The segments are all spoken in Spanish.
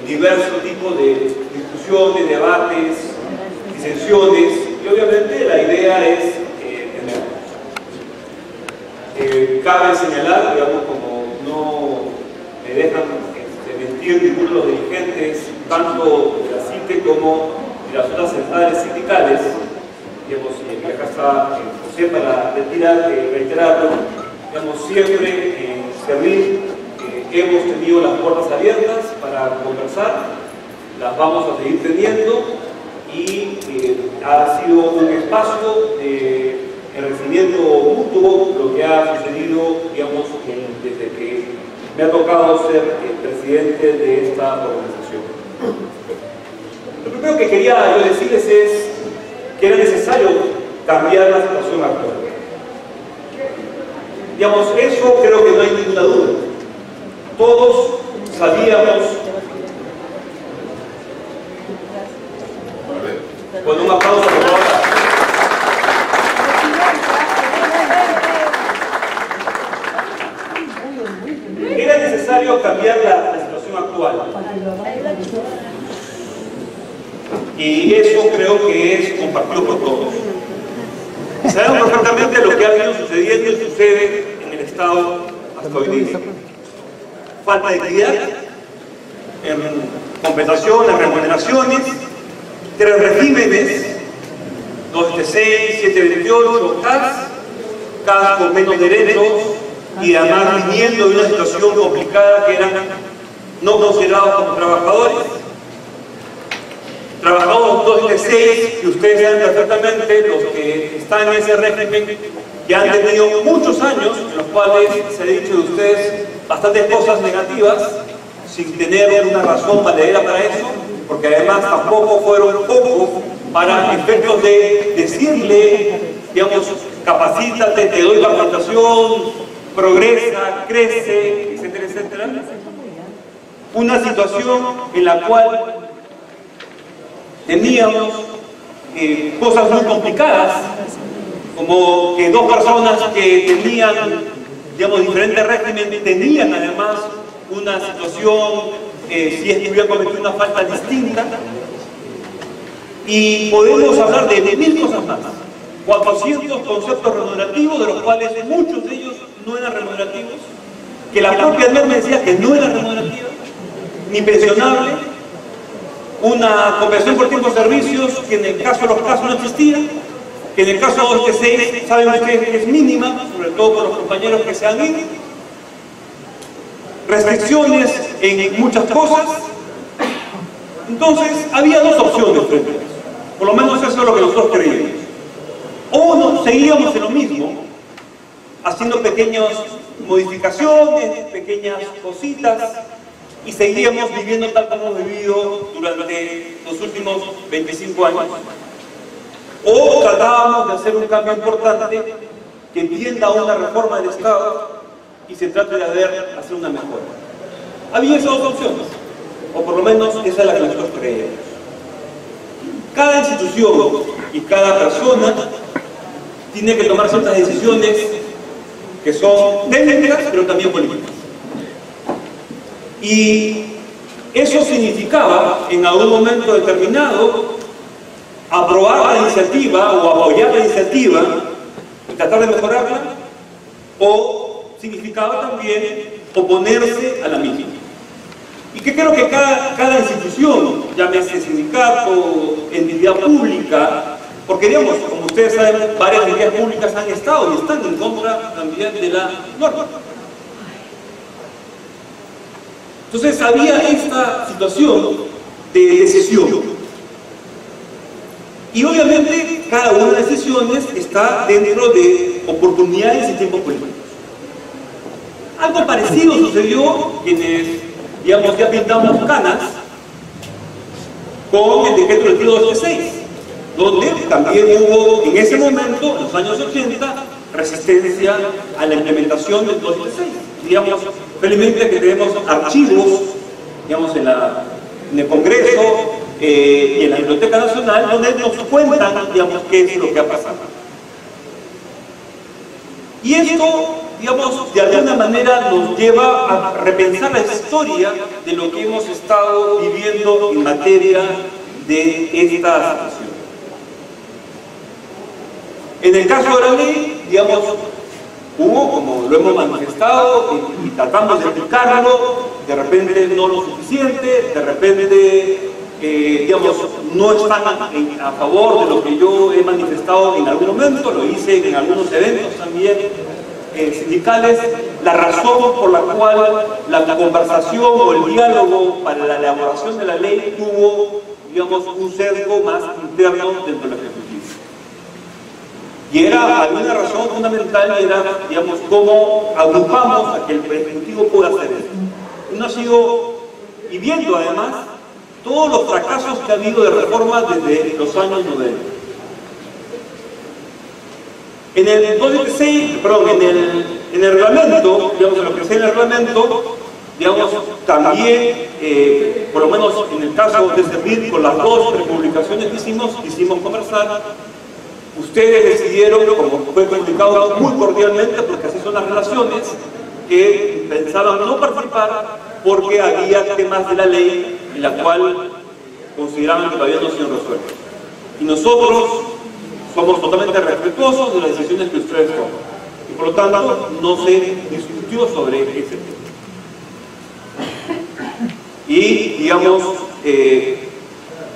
diversos tipos de discusiones, debates, disensiones, y obviamente la idea es tener. Cabe señalar, digamos, como no me dejan mentir ninguno de los dirigentes, tanto de la CITE como de las otras centrales sindicales, digamos, y acá está José para reiterarlo, digamos, siempre servir, hemos tenido las puertas abiertas para conversar, las vamos a seguir teniendo, y ha sido un espacio de enriquecimiento mutuo lo que ha sucedido, digamos, desde que me ha tocado ser el presidente de esta organización. Lo primero que quería yo decirles es que era necesario cambiar la situación actual. Digamos, eso creo que no hay ninguna duda. Todos sabíamos. Con una pausa, por favor. Era necesario cambiar la situación actual. Y eso creo que es compartido por todos. Sabemos perfectamente lo que ha venido sucediendo y sucede en el Estado hasta hoy día. Falta de equidad en compensación, las remuneraciones, 3 regímenes, 276, 728, CAS con menos derechos, y además viniendo de una situación complicada que eran no considerados como trabajadores. Trabajadores 276, que ustedes saben perfectamente, los que están en ese régimen, que han tenido muchos años en los cuales se ha dicho de ustedes bastantes cosas negativas, sin tener una razón valedera para eso, porque además tampoco fueron pocos para efectos de decirle, digamos, capacítate, te doy capacitación, progresa, crece, etcétera, etcétera. Una situación en la cual teníamos cosas muy complicadas, como que 2 personas que tenían, digamos, diferentes regímenes, tenían además una situación, si es que hubiera cometido una falta distinta, y podemos hablar de 1000 cosas más. 400 conceptos remunerativos, de los cuales muchos de ellos no eran remunerativos, que la propia ANMER me decía que no era remunerativa, ni pensionable, una compensación por tiempo de servicios que en el caso de los casos no existía, que en el caso de 276 saben ustedes que es mínima, sobre todo por los compañeros que se han ido, restricciones en muchas cosas. Entonces había 2 opciones frente a eso, por lo menos eso es lo que nosotros creíamos. O no, seguíamos en lo mismo, haciendo pequeñas modificaciones, pequeñas cositas, y seguíamos viviendo tal como hemos vivido durante los últimos 25 años. O tratábamos de hacer un cambio importante que tienda a una reforma del Estado y se trate de hacer una mejora. Había esas 2 opciones, o por lo menos esa es la que nosotros creíamos. Cada institución y cada persona tiene que tomar ciertas decisiones que son técnicas, pero también políticas. Y eso significaba, en algún momento determinado, aprobar la iniciativa o apoyar la iniciativa y tratar de mejorarla, o significaba también oponerse a la misma. Y que creo que cada institución, llámese sindicato, entidad pública, porque digamos, como ustedes saben, varias entidades públicas han estado y están en contra también de la norma. Entonces había esta situación de decisión. Y obviamente cada una de las decisiones está dentro de oportunidades y tiempos políticos. Algo parecido sucedió quienes, digamos, ya pintamos canas con el decreto del 276, donde también hubo en ese momento, en los años 80, resistencia a la implementación del 276. Digamos, felizmente que tenemos archivos, digamos, en el Congreso y en la Biblioteca Nacional, donde nos cuentan, digamos, qué es lo que ha pasado. Y esto digamos, de alguna manera nos lleva a repensar la historia de lo que hemos estado viviendo en materia de esta situación. En el caso de la ley, digamos, hubo, como lo hemos manifestado y tratamos de explicarlo, de repente no lo suficiente, de repente, digamos, no están a favor de lo que yo he manifestado en algún momento, lo hice en algunos eventos también sindicales. La razón por la cual la conversación o el diálogo para la elaboración de la ley tuvo, digamos, un sesgo más interno dentro del Ejecutivo. Y era alguna razón fundamental, era, digamos, cómo agrupamos a que el Ejecutivo pueda hacer esto. Y no ha sido, y viendo además todos los fracasos que ha habido de reformas desde los años 90. En el Código 6, perdón, en el reglamento, digamos, en lo que sea en el reglamento, digamos, también, por lo menos en el caso de servir con las dos republicaciones que quisimos conversar, ustedes decidieron, como fue comunicado muy cordialmente, porque así son las relaciones, que pensaban no participar porque había temas de la ley en la cual consideraban que todavía no se han resuelto. Y nosotros somos totalmente respetuosos de las decisiones que ustedes toman. Y por lo tanto, no se discutió sobre ese tema. Y, digamos,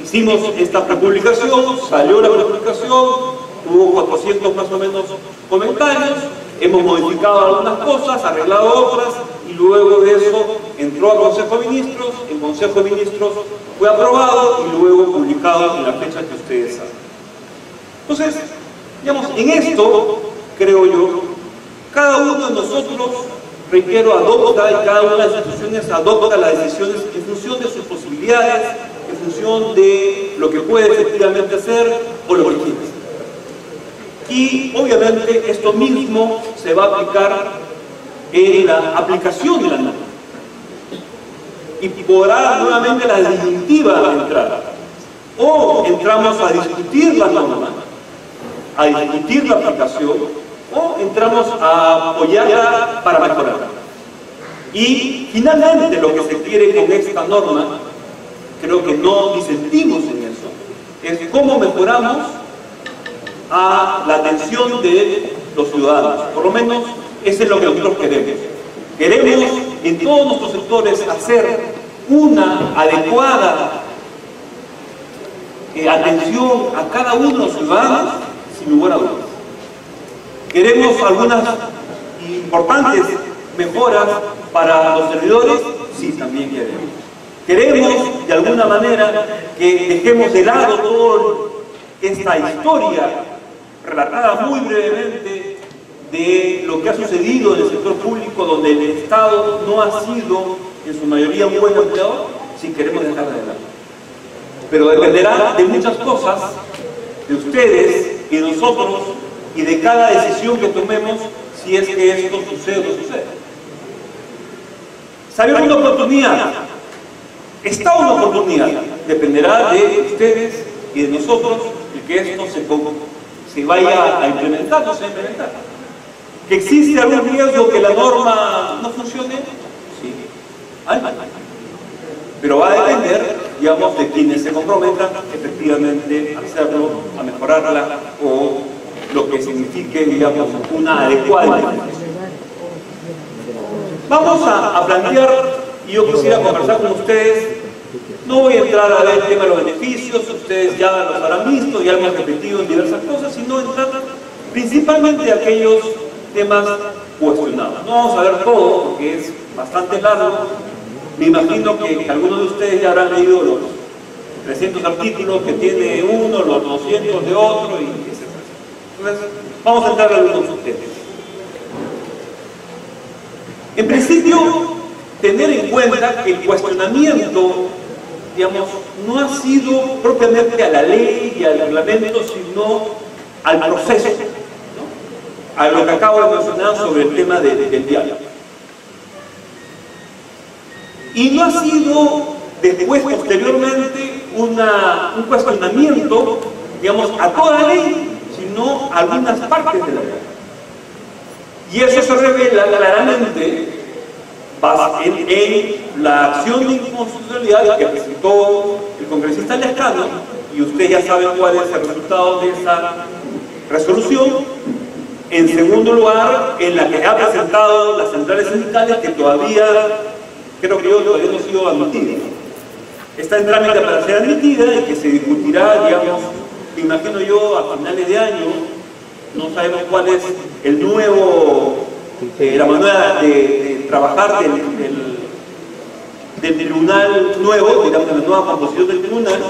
hicimos esta prepublicación, salió la prepublicación, hubo 400 más o menos comentarios, hemos modificado algunas cosas, arreglado otras, y luego de eso entró al Consejo de Ministros, el Consejo de Ministros fue aprobado y luego publicado en la fecha que ustedes saben. Entonces, digamos, en esto, creo yo, cada uno de nosotros, reitero, adopta, y cada una de las instituciones adopta las decisiones en función de sus posibilidades, en función de lo que puede efectivamente hacer o lo que quiere hacer. Y obviamente esto mismo se va a aplicar en la aplicación de la norma. Y podrá nuevamente la disyuntiva entrar. O entramos a discutir la norma, a discutir la aplicación, o entramos a apoyarla para mejorarla. Y finalmente lo que se quiere con esta norma, creo que no disentimos en eso, es cómo mejoramos a la atención de los ciudadanos. Por lo menos eso es lo que nosotros queremos. Queremos en todos nuestros sectores hacer una adecuada atención a cada uno de los ciudadanos, sin lugar a dudas. Queremos algunas importantes mejoras para los servidores, sí, también queremos. Queremos, de alguna manera, que dejemos de lado toda esta historia relatada muy brevemente de lo que ha sucedido en el sector público, donde el Estado no ha sido, en su mayoría, un buen empleador, si queremos dejarla de lado. Pero dependerá de muchas cosas, de ustedes y de nosotros, y de cada decisión que tomemos, si es que esto sucede o no sucede. ¿Salió una oportunidad? ¿Está una oportunidad? Dependerá de ustedes y de nosotros, y que esto se vaya a implementar, no se va a implementar. ¿Que existe algún riesgo que la norma no funcione? Sí. Pero va a depender, digamos, de quienes se comprometan efectivamente a hacerlo, a mejorarla, o lo que signifique, digamos, una adecuada implementación. Vamos a plantear, y yo quisiera conversar con ustedes. No voy a entrar a ver el tema de los beneficios, ustedes ya los habrán visto, ya lo hemos repetido en diversas cosas, sino entrar principalmente a aquellos temas cuestionados. No vamos a ver todo, porque es bastante largo. Me imagino que algunos de ustedes ya habrán leído los 300 artículos que tiene uno, los 200 de otro, y etc. Entonces, vamos a entrar a algunos de ustedes. En principio, tener en cuenta que el cuestionamiento, digamos, no ha sido propiamente a la ley y al reglamento, sino al proceso, ¿no? A lo que acabo de mencionar sobre el tema del diálogo. Y no ha sido después, posteriormente, un cuestionamiento, digamos, a toda la ley, sino a algunas partes de la ley. Y eso se revela claramente en la acción de inconstitucionalidad que presentó el congresista Lescano, y ustedes ya saben cuál es el resultado de esa resolución. En segundo lugar, en la que ha presentado las centrales sindicales, que todavía, creo que todavía no ha sido admitida. Está en trámite para ser admitida y que se discutirá, digamos, me imagino yo, a finales de año. No sabemos cuál es el nuevo, la manera de trabajar del tribunal nuevo, digamos, de la nueva composición del tribunal.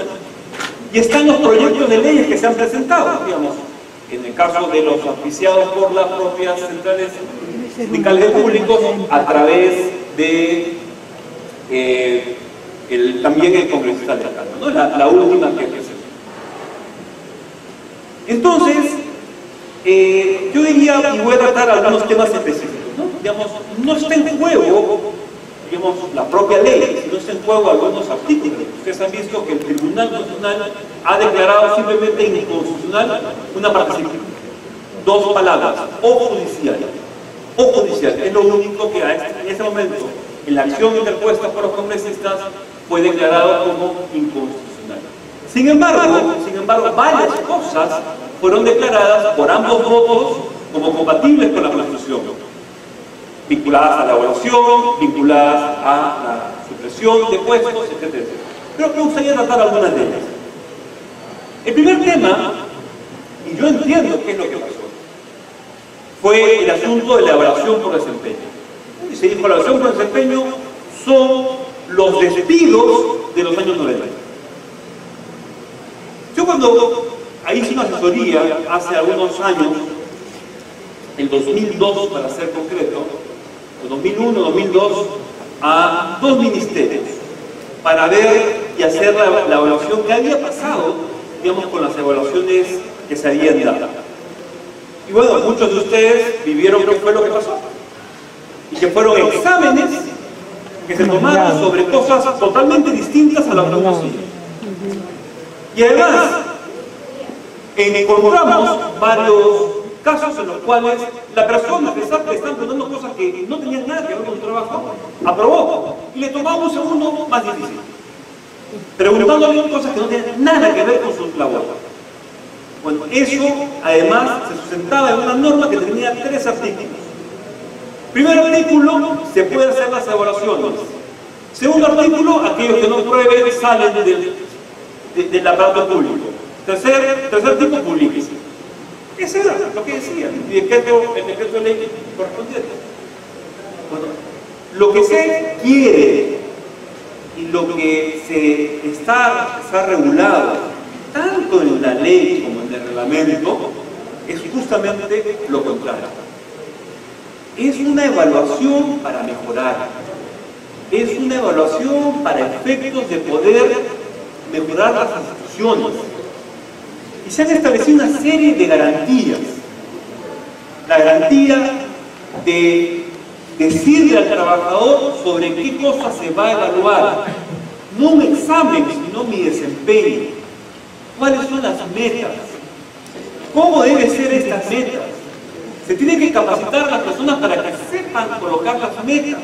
Y están los proyectos de leyes que se han presentado, digamos, en el caso de los auspiciados por las propias centrales sindicales públicos, a través de también el congresista Lescano, ¿no? La última que presentó. Entonces, yo diría, y voy a tratar algunos temas específicos, ¿no? Digamos, no está en juego, digamos, la propia ley, sino está en juego algunos artículos. Ustedes han visto que el Tribunal Constitucional ha declarado simplemente inconstitucional una participación. Dos palabras, o judicial. O judicial, es lo único que en este momento, en la acción interpuesta por los congresistas, fue declarado como inconstitucional. Sin embargo, varias cosas fueron declaradas por ambos votos como compatibles con la Constitución, vinculadas a la evaluación, vinculadas a la supresión de puestos, etc. Pero me gustaría tratar algunas de ellas. El primer tema, y yo entiendo qué es lo que pasó, fue el asunto de la evaluación por desempeño. Y se dijo, la evaluación por desempeño son los despidos de los años 90. Yo cuando hice una asesoría hace algunos años, el 2002 para ser concreto, el 2001, 2002, a dos ministerios para ver y hacer la evaluación que había pasado, digamos, con las evaluaciones que se habían dado. Y bueno, muchos de ustedes vivieron qué fue lo que pasó. Y que fueron exámenes que se tomaron sobre cosas totalmente distintas a las que uno sigue. Y además, encontramos varios casos en los cuales la persona que está preguntando cosas que no tenían nada que ver con su trabajo, aprobó. Y le tomamos un segundo más difícil, preguntándole cosas que no tenían nada que ver con su labor. Bueno, eso además se sustentaba en una norma que tenía 3 artículos. Primer artículo, se pueden hacer las evaluaciones. Segundo artículo, aquellos que no prueben salen del aparato público. Tercer tipo, publíquese. Ese era lo que decía el decreto de ley correspondiente. Bueno, lo que se quiere y lo que está regulado tanto en la ley como en el reglamento es justamente lo contrario. Es una evaluación para mejorar, es una evaluación para efectos de poder mejorar las instituciones. Y se han establecido una serie de garantías. La garantía de decirle al trabajador sobre qué cosa se va a evaluar. No un examen, sino mi desempeño. ¿Cuáles son las metas? ¿Cómo deben ser estas metas? Se tiene que capacitar a las personas para que sepan colocar las metas,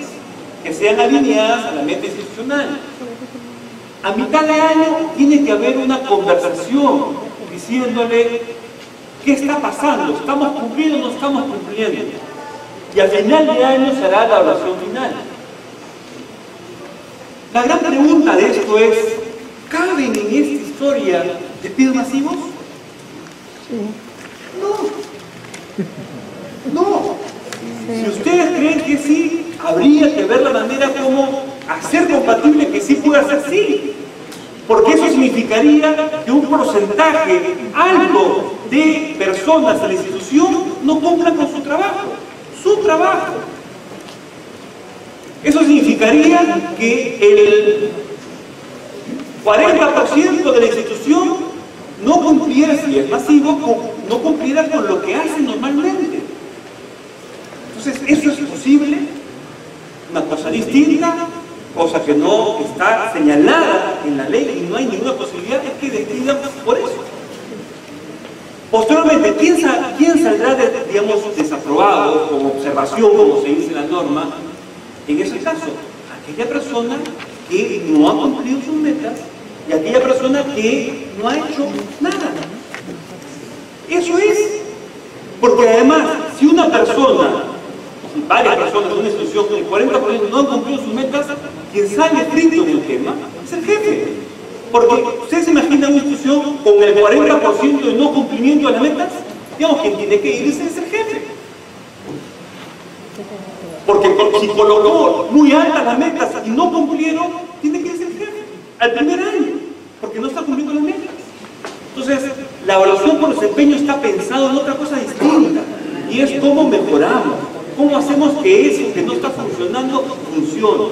que sean alineadas a la meta institucional. A mitad de año tiene que haber una conversación diciéndole qué está pasando, ¿estamos cumpliendo o no estamos cumpliendo? Y al final de año se hará la evaluación final. La gran pregunta de esto es, ¿caben en esta historia despidos masivos? No. Si ustedes creen que sí, habría que ver la manera como hacer compatible que sí pueda ser sí. Porque eso significaría que un porcentaje alto de personas en la institución no cumplan con su trabajo. Eso significaría que el 40% de la institución no cumpliera, si es masivo, no cumpliera con lo que hace normalmente. Entonces, ¿eso es posible? Una cosa distinta, cosa que no está señalada en la ley y no hay ninguna posibilidad, es que despidan por eso. Posteriormente, ¿quién saldrá, digamos, desaprobado, como observación, como se dice en la norma? En ese caso, aquella persona que no ha cumplido sus metas y aquella persona que no ha hecho nada. Eso es. Porque además, si una persona, si varias personas de una institución, el 40% no han cumplido sus metas, quien sale frito en el tema es el jefe. Porque ustedes se imaginan una institución con el 40% de no cumplimiento de las metas, digamos, quien tiene que irse es el jefe. Porque si colocó muy altas las metas y no cumplieron, tiene que irse el jefe al primer año, porque no está cumpliendo las metas. Entonces, la evaluación por desempeño está pensado en otra cosa distinta, y es cómo mejoramos, cómo hacemos que eso que no está funcionando, funcione.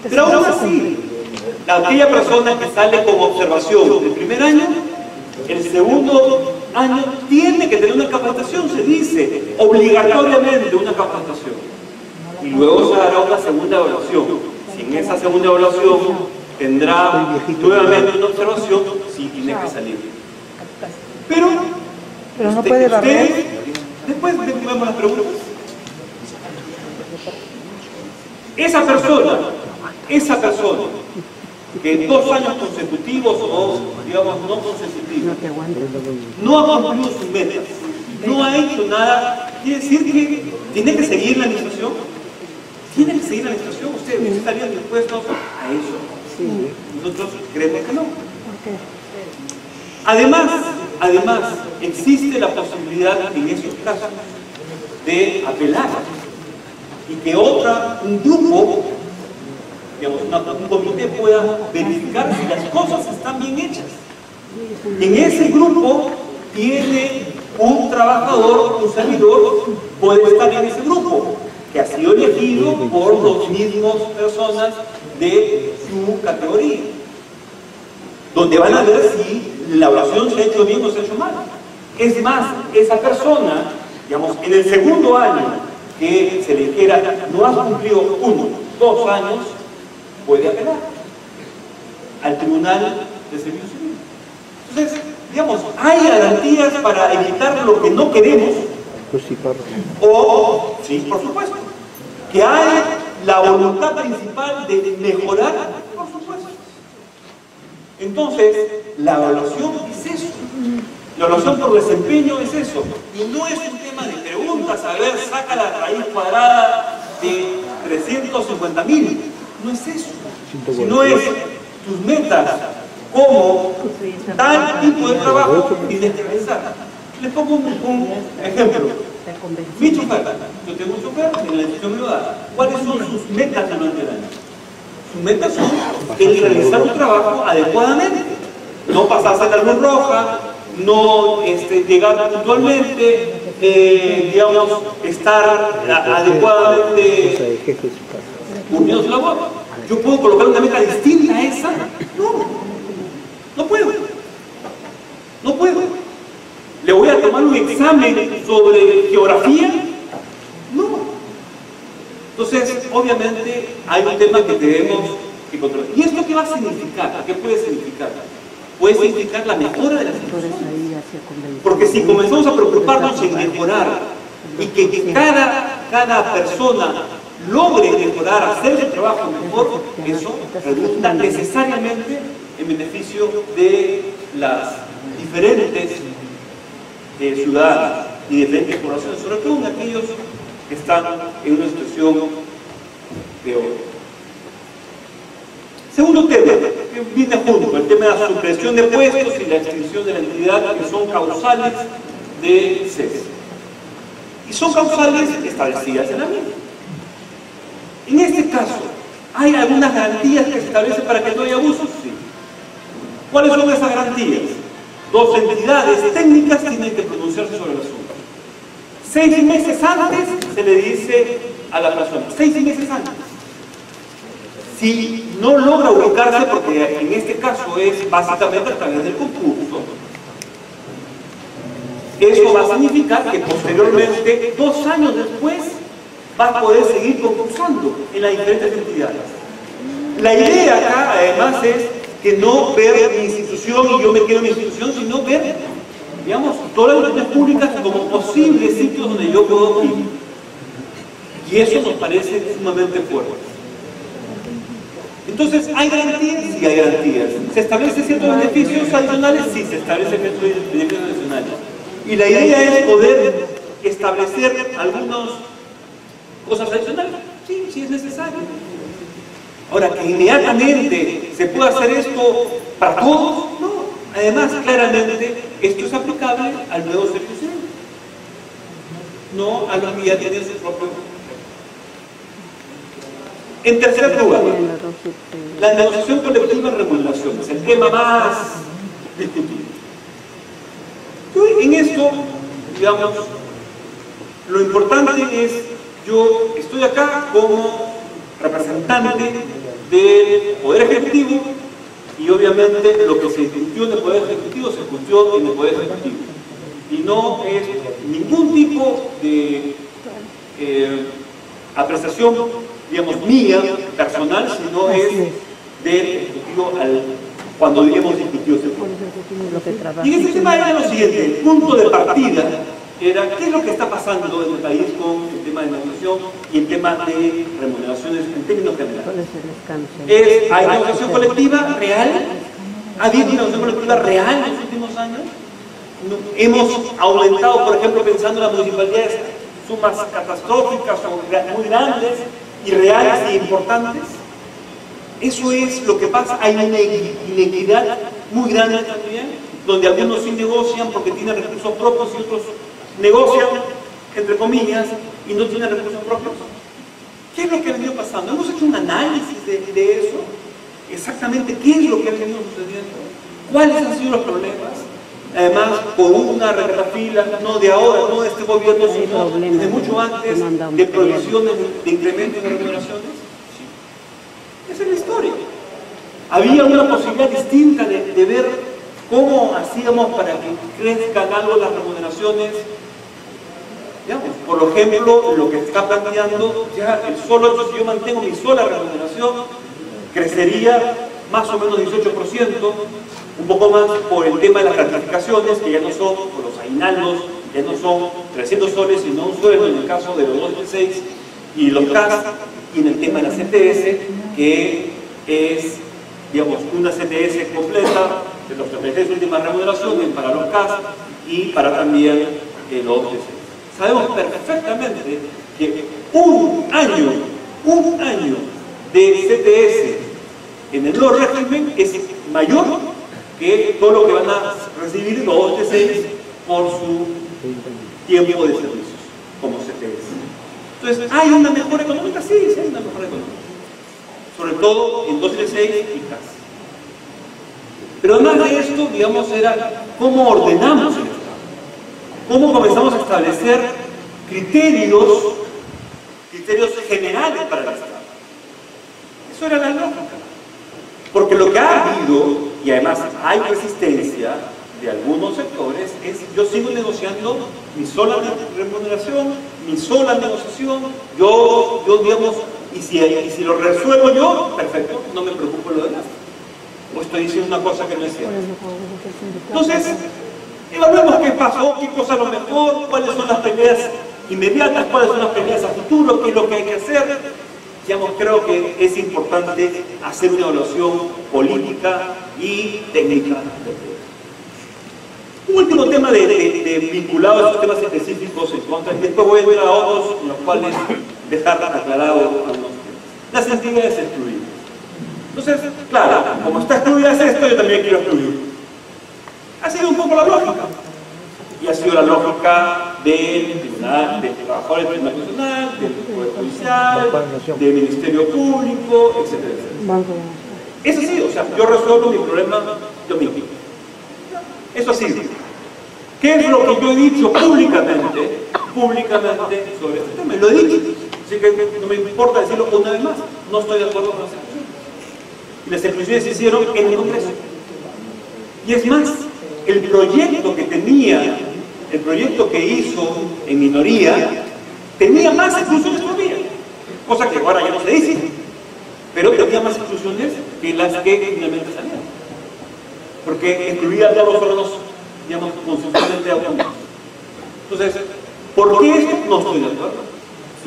Pero aún así, aquella persona que sale como observación del primer año, el segundo año tiene que tener una capacitación, se dice, obligatoriamente una capacitación. Y luego se hará una segunda evaluación. Si en esa segunda evaluación tendrá nuevamente una observación, sí tiene que salir. Pero no puede barrer. Después vemos las preguntas. Esa persona que en 2 años consecutivos o, digamos, no consecutivos, no ha cumplido sus metas, no ha hecho nada, quiere decir que tiene que seguir la administración. Tiene que seguir la administración. Ustedes estarían dispuestos a eso. Nosotros creemos que no. Además, existe la posibilidad en esos casos de apelar y que un grupo, digamos, un comité pueda verificar si las cosas están bien hechas. En ese grupo tiene un trabajador, un servidor, puede estar en ese grupo, que ha sido elegido por los mismos personas de su categoría, donde van a ver si la evaluación se ha hecho bien o se ha hecho mal. Es más, esa persona, digamos, en el segundo año que se le dijera no has cumplido 1, 2 años, puede apelar al Tribunal de Servicio Civil. Entonces, digamos, hay garantías para evitar lo que no queremos. O, sí, por supuesto, que hay la voluntad principal de mejorar, por supuesto. Entonces, la evaluación es eso. La evaluación por desempeño es eso. Y no es un tema de preguntas, a ver, saca la raíz cuadrada de 350.000. No es eso. Sino es tus metas, como tal tipo de trabajo tienes que realizar. Les pongo un ejemplo. Mi chofer, yo tengo un chofer en la institución privada. ¿Cuáles son sus metas durante el año? Sus metas son el realizar un trabajo adecuadamente, no pasarse la luz roja, no llegar puntualmente, digamos, estar adecuadamente cumpliendo su labor. ¿Yo puedo colocar una meta distinta a esa? No puedo. No puedo. ¿Le voy a tomar un examen sobre geografía? No. Entonces, obviamente, hay un tema que tenemos que controlar. ¿Y esto qué va a significar? ¿Qué puede significar? Puede significar la mejora de la situación. Porque si comenzamos a preocuparnos en mejorar y que cada persona logre mejorar, hacer su trabajo mejor, eso redunda necesariamente en beneficio de las diferentes ciudadanos y diferentes poblaciones, sobre todo en aquellos que están en una situación peor. Segundo tema, que viene junto, el tema de la supresión de puestos y la extinción de la entidad, que son causales de cese. Y son causales establecidas en la misma. En este caso, ¿hay algunas garantías que se establecen para que no haya abusos? Sí. ¿Cuáles son esas garantías? 2 entidades técnicas tienen que pronunciarse sobre el asunto. 6 meses antes se le dice a la persona, 6 meses antes. Si no logra ubicarse, porque en este caso es básicamente a través del concurso, eso va a significar que posteriormente, 2 años después, va a poder seguir concursando en las diferentes entidades. La idea acá, además, es que no ver mi institución y yo me quedo en mi institución, sino ver digamos, todas las instituciones públicas como posibles sitios donde yo puedo ir. Y eso nos parece sumamente fuerte. Entonces, ¿hay garantías? Sí, hay garantías. ¿Se establecen ciertos beneficios adicionales? Sí, se establecen ciertos beneficios adicionales. Y la idea es poder establecer algunas cosas adicionales. Sí, sí es necesario. Ahora, que inmediatamente se pueda hacer esto para todos, no. Además, claramente, esto es aplicable al nuevo servicio civil, no a los que ya tienen su propio. En tercer lugar, la negociación colectiva de remuneraciones, el tema más discutido. En esto, digamos, lo importante es, yo estoy acá como representante del Poder Ejecutivo y obviamente lo que se discutió en el Poder Ejecutivo se discutió en el Poder Ejecutivo. Y no es ningún tipo de apreciación, digamos, mía, personal, sino es del Ejecutivo cuando hemos discutido ese tema. Y ese tema era lo siguiente, el punto de partida era qué es lo que está pasando en el país con el tema de negociación y el tema de remuneraciones en términos generales. ¿Hay negociación colectiva real? ¿Ha habido negociación colectiva real en los últimos años? Hemos aumentado, por ejemplo, pensando en las municipalidades, sumas catastróficas o muy grandes y reales e importantes. Eso es lo que pasa. Hay una inequidad muy grande también, donde algunos sí negocian porque tienen recursos propios y otros negocian, entre comillas, y no tienen recursos propios. ¿Qué es lo que ha venido pasando? Hemos hecho un análisis de eso, exactamente qué es lo que ha venido sucediendo, cuáles han sido los problemas. Además, por una fila, no de ahora, no de este gobierno, sino desde mucho antes, de prohibiciones, de incrementos de remuneraciones. Esa es la historia. Había una posibilidad distinta de ver cómo hacíamos para que crezcan algo las remuneraciones. Digamos, por ejemplo, lo que está planteando, ya el solo hecho, si yo mantengo mi sola remuneración, crecería más o menos 18%, un poco más por el tema de las gratificaciones, que ya no son, por los aguinaldos, ya no son 300 soles, sino un sueldo en el caso de los 2.6 y los CAS, y en el tema de la CTS, que es, digamos, una CTS completa de los 36 últimas remuneraciones para los CAS y para también los 2.6. Sabemos perfectamente que un año de CTS en el nuevo régimen es mayor que todo lo que van a recibir los 2.6 por su tiempo de servicios como CTS. Entonces, ¿hay una mejora económica? Sí, sí hay una mejora económica. Sobre todo en 2.6 y CAS. Pero además de esto, digamos, era cómo ordenamos el Estado. Cómo comenzamos a establecer criterios generales para el Estado. Eso era la lógica. Porque lo que ha habido, y además hay resistencia de algunos sectores, es yo sigo negociando mi sola remuneración, mi sola negociación, yo digamos, y si lo resuelvo yo, perfecto, no me preocupo lo demás. O estoy diciendo una cosa que no es cierta. Entonces, evaluemos qué pasó, qué cosa es lo mejor, cuáles son las peleas inmediatas, cuáles son las peleas a futuro, qué es lo que hay que hacer. Digamos, creo que es importante hacer una evaluación política y técnica. Un último tema vinculado a esos temas específicos en contra, y después voy a ver a otros en los cuales dejar aclarado algunos temas. Las entidades excluidas. Entonces, claro, como está excluida esto, yo también quiero excluir. Ha sido un poco la lógica. Y ha sido la lógica del Tribunal, del Trabajador del Tribunal Constitucional, del Poder Judicial, del Ministerio Público, etc. Eso sí, o sea, yo resuelvo mi problema yo mismo. Eso sí. ¿Qué es lo que yo he dicho públicamente sobre este tema? Lo he dicho. Así que no me importa decirlo una vez más. No estoy de acuerdo con las exclusiones. Y las exclusiones se hicieron en el Congreso. Y es más, el proyecto que hizo en minoría, tenía más exclusiones todavía. Cosa que ahora ya no se dice. Pero tenía más exclusiones que las que finalmente salieron. Porque excluía a todos los órganos digamos, constitucionalmente autónomos. Entonces, ¿por qué esto? No estoy de acuerdo.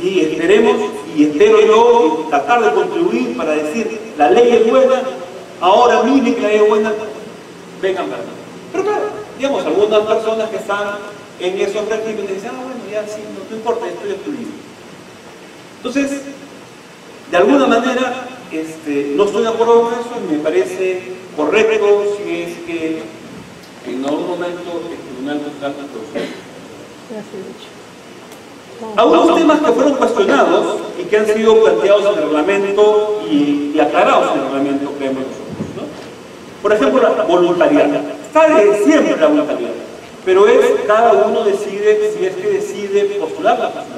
Y esperemos, y espero yo tratar de contribuir para decir, la ley es buena, ahora miren que la ley es buena, vengan para acá. Pero claro, digamos, algunas personas que están en esos regímenes dicen, ah, bueno, ya sí, no importa, estoy excluido. Entonces, de alguna manera, no estoy de acuerdo con eso y me parece correcto si es que en algún momento el Tribunal Constitucional procede. Algunos temas que fueron cuestionados y que han sido planteados en el reglamento y aclarados en el reglamento, creemos nosotros, ¿no? Por ejemplo, la voluntariedad. Está desde siempre la voluntariedad, pero cada uno decide si es que decide postular la persona.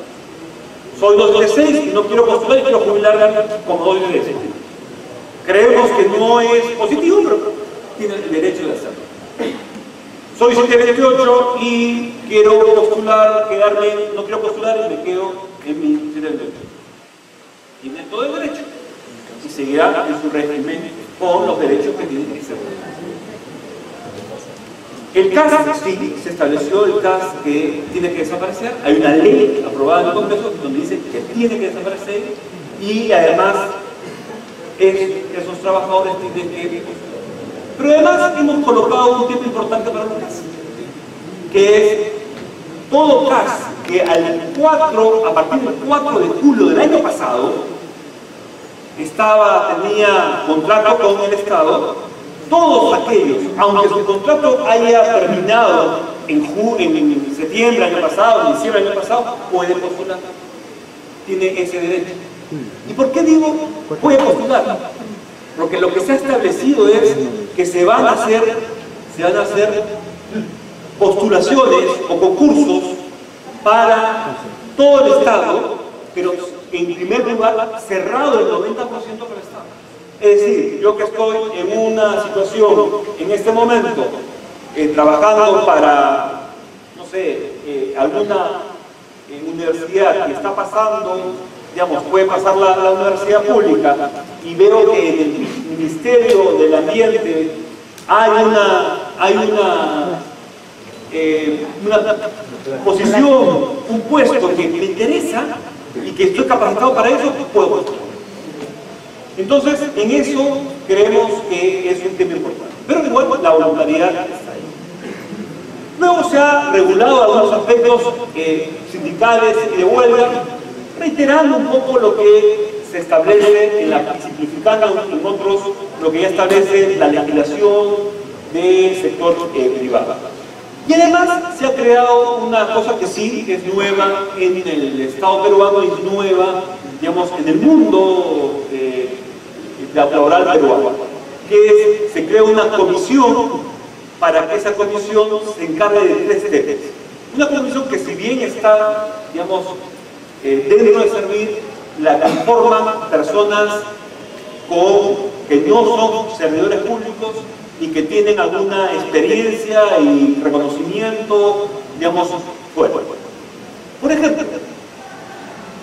Soy 236 y no quiero postular y quiero jubilarme como 236. Creemos que no es positivo, pero tiene el derecho de hacerlo. Soy 728 y quiero postular, no quiero postular y me quedo en mi 728. Tiene todo el derecho y seguirá en su régimen con los derechos que tiene que ser. El CAS, sí, se estableció el CAS que tiene que desaparecer. Hay una ley aprobada en el Congreso donde dice que tiene que desaparecer y además esos trabajadores tienen que... Pero además hemos colocado un tema importante para el CAS, que es todo CAS que a partir del 4 de julio del año pasado tenía contrato con el Estado, todos aquellos, aunque su contrato haya terminado en septiembre del año pasado, en diciembre del año pasado, puede postular. Tiene ese derecho. ¿Y por qué digo puede postular? Porque lo que se ha establecido es que se van a hacer postulaciones o concursos para todo el Estado, pero en primer lugar cerrado el 90% para el Estado. Es decir, yo que estoy en una situación en este momento trabajando para, no sé, alguna universidad que está pasando, digamos, puede pasar la universidad pública y veo que en el Ministerio del Ambiente hay una posición, un puesto que me interesa y que estoy capacitado para eso, puedo postular. Entonces, en eso creemos que es un tema importante. Pero igual la voluntariedad está ahí. Luego se ha regulado algunos aspectos sindicales y de huelga, reiterando un poco lo que se establece y simplificando en otros lo que ya establece la legislación del sector privado. Y además se ha creado una cosa que sí es nueva en el Estado peruano y nueva, digamos, en el mundo laboral peruano, que se crea una comisión para que esa comisión se encargue de 3 temas. Una comisión que, si bien está, digamos, dentro de servir, la conforman personas que no son servidores públicos y que tienen alguna experiencia y reconocimiento, digamos, fuera. Por ejemplo,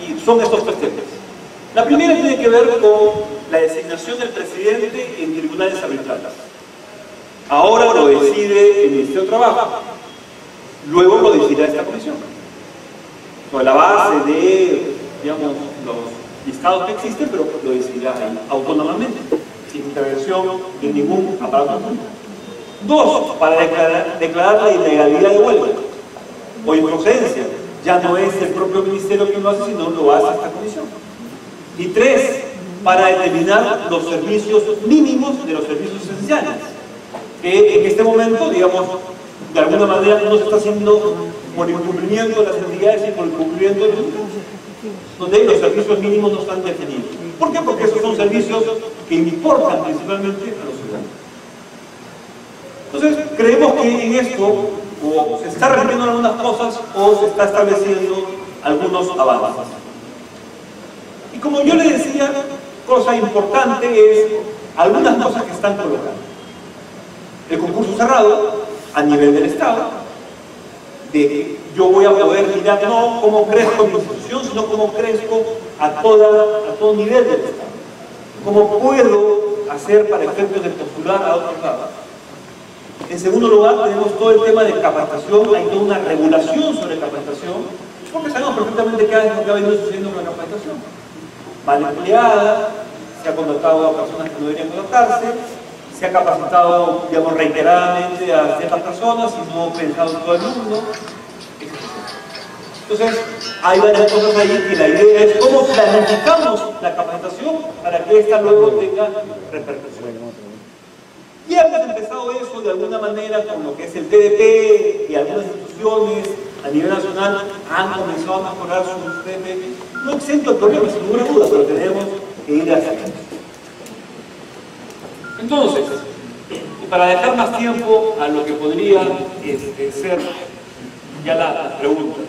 y son estos 3 temas. La primera tiene que ver con la designación del presidente en tribunales arbitrales. Ahora lo decide el Ministerio de Trabajo, luego lo decidirá esta comisión. Sobre la base de, digamos, los listados que existen, pero lo decidirá ahí, autónomamente, sin intervención de ningún aparato público. 2, para declarar la ilegalidad de huelga o improcedencia. Ya no es el propio ministerio quien lo hace, sino lo hace esta comisión. Y 3, para determinar los servicios mínimos de los servicios esenciales, que en este momento, digamos, de alguna manera no se está haciendo por incumplimiento de las entidades y por incumplimiento de los donde los servicios mínimos no están definidos. ¿Por qué? Porque esos son servicios que importan principalmente a los ciudadanos. Entonces, creemos que en esto o se está repitiendo algunas cosas o se está estableciendo algunos avances. Y como yo le decía, cosa importante es algunas cosas que están colocando. El concurso cerrado a nivel del Estado, de que yo voy a poder mirar no cómo crezco en mi institución, sino cómo crezco a todo nivel del Estado. Cómo puedo hacer para efectos de postular a otros lados. En segundo lugar, tenemos todo el tema de capacitación. Hay toda una regulación sobre capacitación, porque sabemos perfectamente qué es lo que ha venido sucediendo con la capacitación. Mal empleada, se ha contratado a personas que no deberían contratarse, se ha capacitado, digamos, reiteradamente a ciertas personas y no pensado en todo el mundo. Entonces, hay varias cosas ahí que la idea es cómo planificamos la capacitación para que ésta luego tenga repercusión. Y hemos empezado eso de alguna manera con lo que es el TDP y algunas instituciones a nivel nacional han comenzado a mejorar sus TDP. No exento el problema, sin ninguna duda, pero tenemos que ir hacia eso. Entonces, y para dejar más tiempo a lo que podría ser ya las preguntas.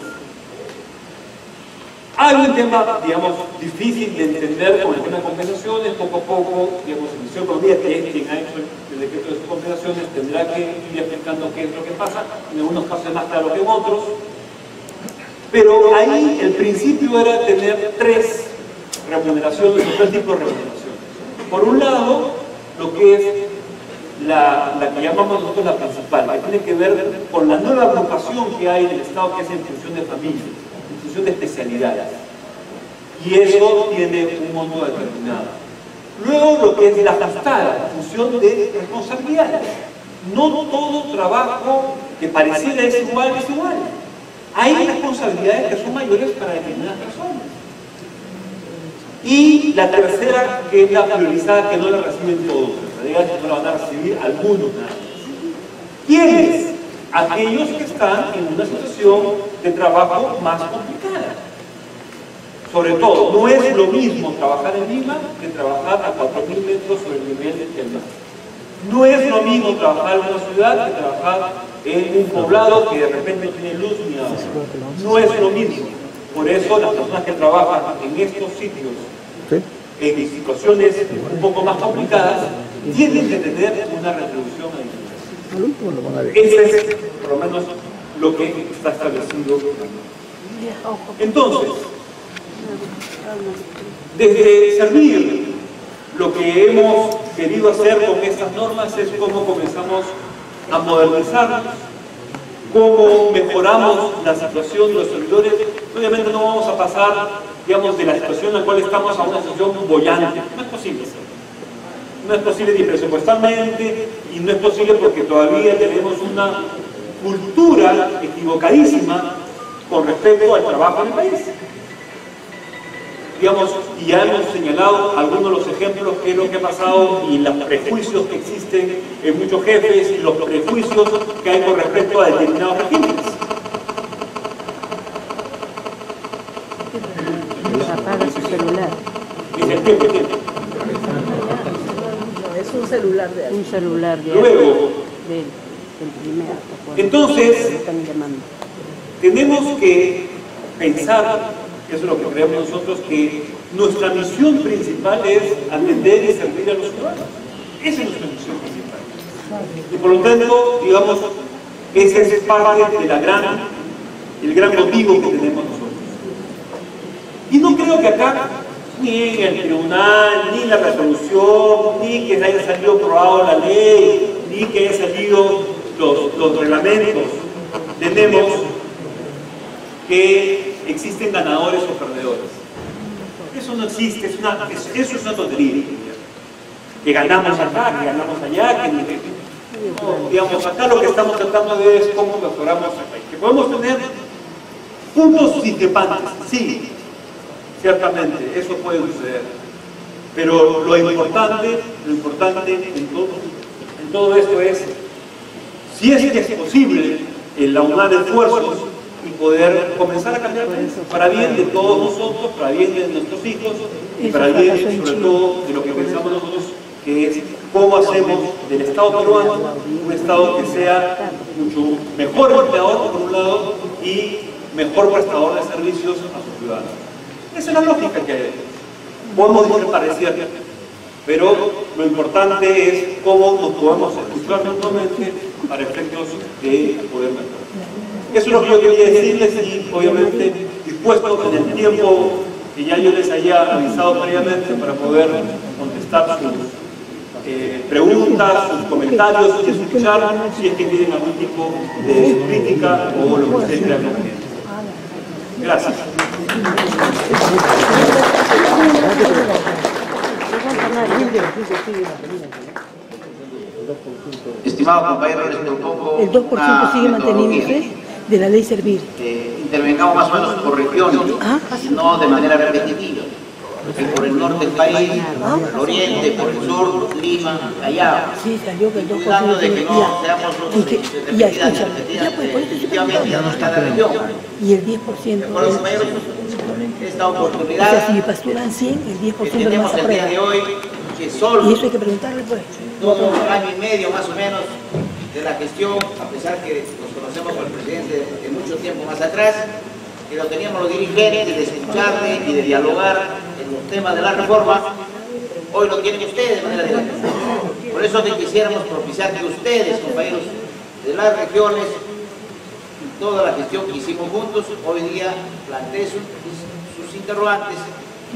Hay un tema, digamos, difícil de entender con el tema de compensaciones. Poco a poco, digamos, el Ministerio de Economía, que es quien ha hecho el decreto de compensaciones, tendrá que ir explicando qué es lo que pasa. En algunos casos es más claro que en otros. Pero ahí el principio era tener tres remuneraciones, o tres tipos de remuneraciones. Por un lado, lo que es la que llamamos nosotros la principal, que tiene que ver con la nueva agrupación que hay en el Estado, que es en función de familia, en función de especialidades. Y eso tiene un monto determinado. Luego lo que es la ajustada, en función de responsabilidades. No todo trabajo que pareciera es igual. Hay responsabilidades que son mayores para determinadas personas. Y la tercera, que es la priorizada, que no la reciben todos. Que no la van a recibir algunos nada más. ¿Quiénes? Aquellos que están en una situación de trabajo más complicada. Sobre todo, no es lo mismo trabajar en Lima que trabajar a 4.000 metros sobre el nivel del mar. No es lo mismo trabajar en una ciudad que trabajar en un poblado que de repente no tiene luz ni agua. No es lo mismo. Por eso las personas que trabajan en estos sitios, en situaciones un poco más complicadas, tienen que tener una retribución adicional. Ese es, por lo menos, lo que está establecido. Entonces, desde servir, lo que hemos querido hacer con estas normas es cómo comenzamos a modernizarnos, cómo mejoramos la situación de los servidores. Obviamente no vamos a pasar, digamos, de la situación en la cual estamos a una situación boyante. No es posible. No es posible ni presupuestalmente, y no es posible porque todavía tenemos una cultura equivocadísima con respecto al trabajo en el país. Digamos, y ya hemos señalado algunos de los ejemplos que es lo que ha pasado y los prejuicios que existen en muchos jefes y los prejuicios que hay con respecto a determinados regímenes. Apaga su celular. Dice el tiempo. Es un celular de alguien. Un celular de Luego, del primero. Entonces, Están llamando. tenemos que pensar, eso es lo que creemos nosotros, que nuestra misión principal es atender y servir a los ciudadanos. Esa es nuestra misión principal. Y por lo tanto, digamos, ese es parte de el gran motivo que tenemos nosotros. Y no creo que acá, ni en el tribunal, ni en la resolución, ni que haya salido aprobado la ley, ni que hayan salido los reglamentos, tenemos que existen ganadores o perdedores. Eso no existe, eso es una tontería. Que ganamos acá, que ganamos allá, no, digamos, acá lo que estamos tratando de ver es cómo mejoramos el país. Que podemos tener puntos discrepantes, sí, ciertamente, eso puede suceder. Pero lo importante en todo esto es, si es que es posible, el aunar esfuerzos y poder comenzar a cambiar para bien de todos nosotros, para bien de nuestros hijos y para bien, sobre todo, de lo que pensamos nosotros, que es cómo hacemos del Estado peruano un Estado que sea mucho mejor empleador, por un lado, y mejor prestador de servicios a sus ciudadanos. Esa es la lógica que hay. Podemos discrepar, pero lo importante es cómo nos podemos escuchar mutuamente para efectos de poder mejorar. Eso es lo que yo quería decirles y obviamente dispuesto en el tiempo que ya yo les haya avisado previamente para poder contestar sus preguntas, sus comentarios y escuchar si es que tienen algún tipo de crítica o lo que ustedes crean conveniente. Gracias. Estimado compañero, un poco el 2% sigue manteniéndose de la ley Servir. Intervengamos más o menos por regiones, no de manera repetitiva. Por el norte del país, por el oriente, por el sur, Lima, Callao. Sí, salió que el 2%. Cuidando de que no seamos los ya, escúchame. Ya, pues, por eso efectivamente ya no está la región. Y el 10%. Por los compañeros, esta oportunidad. O sea, si pasturan 100, el 10% de tenemos más el día aprueba. de hoy, que solo Y eso hay que preguntarle, pues. todo un año y medio más o menos de la gestión, a pesar que nos conocemos con el presidente de mucho tiempo más atrás, que lo teníamos los dirigentes de escucharle y de dialogar en los temas de la reforma, hoy lo tienen ustedes de manera directa. Por eso que quisiéramos propiciar que ustedes, compañeros de las regiones, y toda la gestión que hicimos juntos, hoy día plantee sus interrogantes,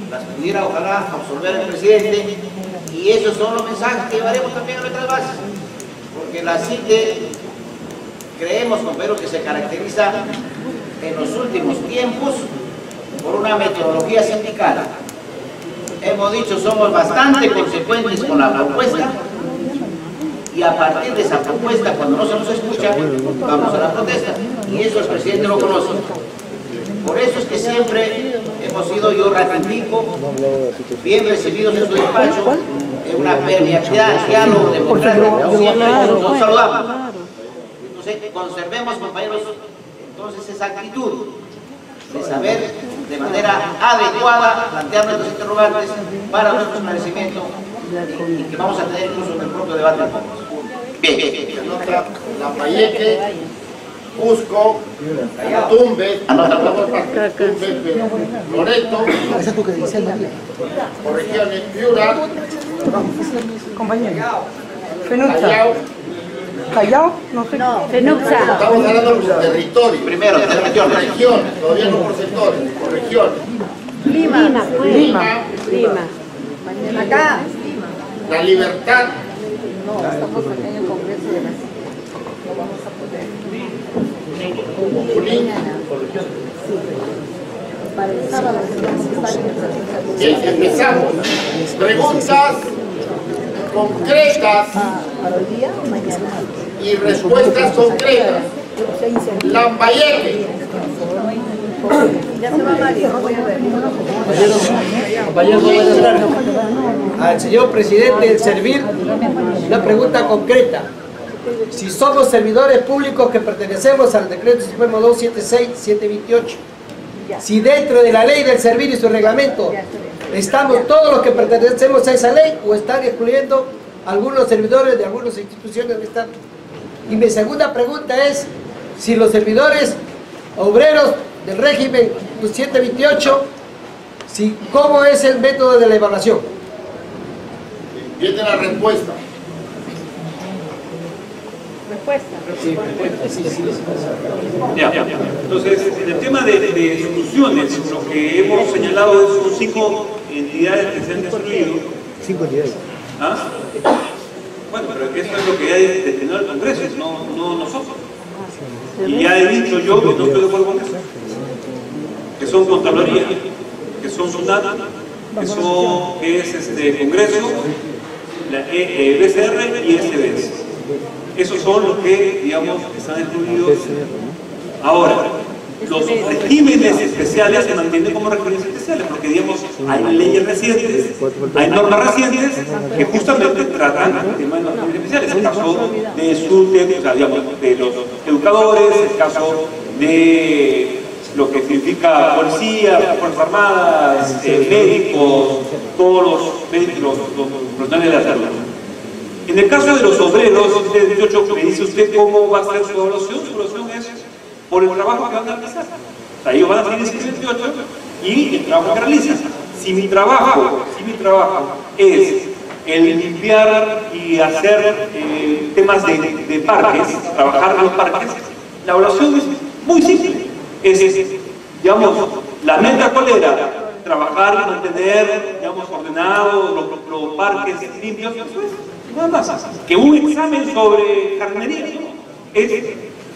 las pudiera ojalá absorber el presidente, y esos son los mensajes que llevaremos también a nuestras bases, porque la CITE creemos, compañeros, que se caracteriza en los últimos tiempos por una metodología sindical. Hemos dicho, somos bastante consecuentes con la propuesta, y a partir de esa propuesta, cuando no se nos escucha, vamos a la protesta, y eso el presidente lo conoce. Por eso es que siempre hemos sido, yo ratifico, bien recibidos en su despacho, en una permeabilidad, diálogo democrático, siempre nos saludamos. Entonces, conservemos, compañeros, entonces esa actitud de saber de manera adecuada plantear nuestros interrogantes para nuestro esclarecimiento y que vamos a tener incluso en el propio debate. Bien. Lambayeque, Cusco, Tumbes, Loreto, por regiones Piura, Callao. Callao, no sé. No, Fenuxa. Estamos hablando por territorio. Primero, de regiones, todavía no por sectores, por regiones. Lima. Acá. La Libertad. No, estamos acá en el Congreso de la CITE. No vamos a poder. Junín. Para el sábado, Bien, empezamos. Preguntas concretas ¿para hoy día o mañana? y respuestas concretas. Lambayeque. Ya se va Mario, voy a ver. Compañeros, buenas tardes. Al señor presidente del Servir, una pregunta concreta. Si somos servidores públicos que pertenecemos al decreto supremo 276-728, si dentro de la ley del Servir y su reglamento estamos todos los que pertenecemos a esa ley o están excluyendo algunos servidores de algunas instituciones del Estado. Y mi segunda pregunta es si los servidores obreros del régimen 728, ¿cómo es el método de la evaluación? Viene la respuesta. Ya. Entonces, en el tema de exclusiones, lo que hemos señalado son 5 entidades que se han excluido. 5 entidades. ¿Ah? Bueno, pero eso es lo que hay destinado al Congreso, no nosotros. Y ya he dicho yo que no estoy de acuerdo con eso. Que son Contraloría, que son SUNAT, que es Congreso, la BCR y SBS. Esos son los que, digamos, están excluidos. Ahora, los regímenes especiales se mantienen como regímenes especiales, porque, digamos, hay leyes recientes, hay normas recientes que justamente tratan el tema de los regímenes especiales. El caso de SUTE, o sea, digamos, de los educadores, el caso de lo que significa policía, fuerzas armadas, médicos, todos los profesionales de la salud. En el caso de los obreros, usted me dice usted cómo va a ser su evaluación. Su evaluación es por el trabajo que van a realizar. O sea, ellos van a hacer ese 18 y el trabajo que realizan. Si mi trabajo es el limpiar y hacer temas de parques, trabajar en los parques, la evaluación es muy simple. Digamos, la meta cuál era, trabajar y mantener, digamos, ordenados los parques limpios. Nada más. Que un examen sobre jardinería, ¿no?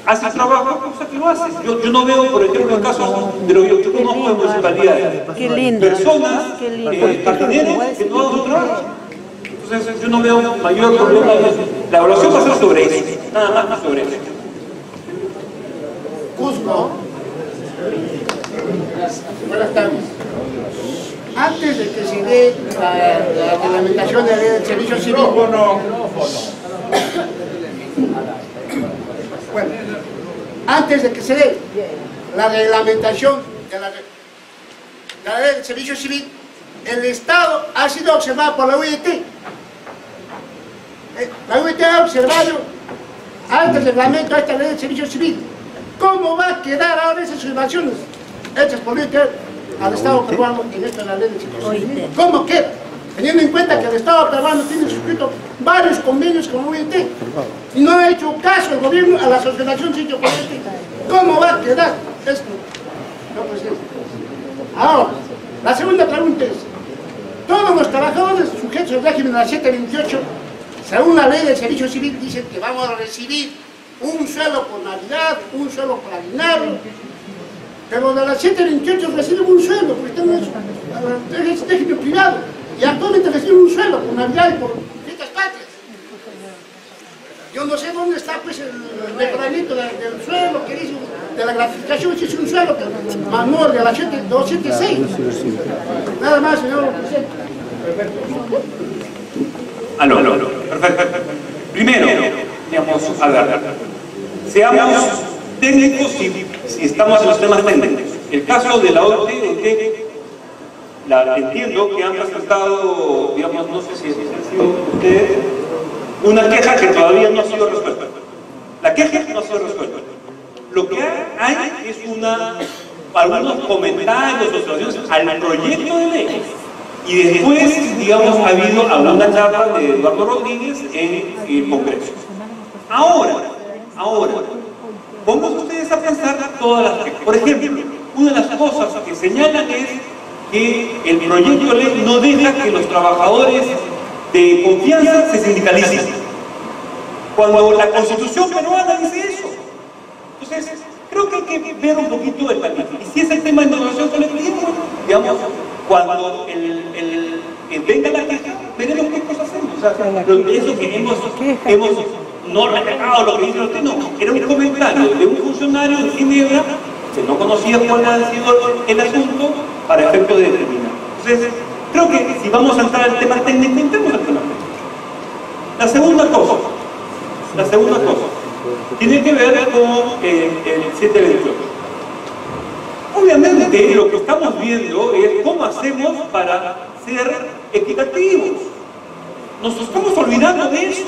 Hace trabajo, cosa que lo hace. Yo no veo, por ejemplo, casos de lo que yo conozco en municipalidades. Qué lindo. Personas, jardineros, que no hacen su trabajo. Entonces, yo no veo mayor problema en eso. La evaluación va a ser sobre eso, nada más sobre eso. Cusco. Buenas tardes. Antes de que se dé la reglamentación de la ley del servicio civil, bueno, antes de que se dé la reglamentación de la ley del servicio civil, el Estado ha sido observado por la UIT. La UIT ha observado antes del reglamento a esta ley del servicio civil. ¿Cómo va a quedar ahora esas observaciones hechas por la UIT al Estado peruano en esta la ley del servicio civil? ¿Cómo queda? Teniendo en cuenta que el Estado peruano tiene suscrito varios convenios con la UIT y no ha hecho caso el gobierno a las observaciones hechas por la UIT. ¿Cómo va a quedar esto? No, presidente. Ahora, la segunda pregunta es: todos los trabajadores sujetos al régimen de la 728, según la ley del servicio civil, dicen que vamos a recibir un sueldo por Navidad, un sueldo por aguinaldo, pero de la 728 reciben un sueldo porque están en el régimen privado y actualmente reciben un sueldo por Navidad y por fiestas patrias. Yo no sé dónde está pues el mejoramiento del sueldo que dice de la gratificación, si es un sueldo manual de la 276. Nada más, señor presidente. Aló. Perfecto. Primero, digamos, a ver, seamos técnicos si estamos en los temas técnicos. El caso de la OT, entiendo que han presentado, digamos, no sé si han sido ustedes, una queja que todavía no ha sido resuelta. La queja no ha sido resuelta. Lo que hay es algunos comentarios o observaciones al proyecto de ley. Y después, digamos, ha habido alguna charla de Eduardo Rodríguez en el Congreso. Ahora, pongan ustedes a pensar todas las quejas. Por ejemplo, una de las cosas que señalan es que el proyecto de ley no deja que los trabajadores de confianza se sindicalicen. Cuando la Constitución peruana dice eso. Entonces, creo que hay que ver un poquito el camino. Y si es el tema de negociación colectiva, digamos, cuando venga la queja, veremos qué cosas hacemos. O sea, eso que hemos no respetado lo que dice usted, no, era un comentario de un funcionario en Ginebra que no conocía cuál ha sido el asunto para efecto de determinar. Entonces, creo que si vamos a entrar al tema técnico, entremos al tema técnico. La segunda cosa tiene que ver con el 728. Obviamente, lo que estamos viendo es cómo hacemos para ser equitativos. Nos estamos olvidando de eso.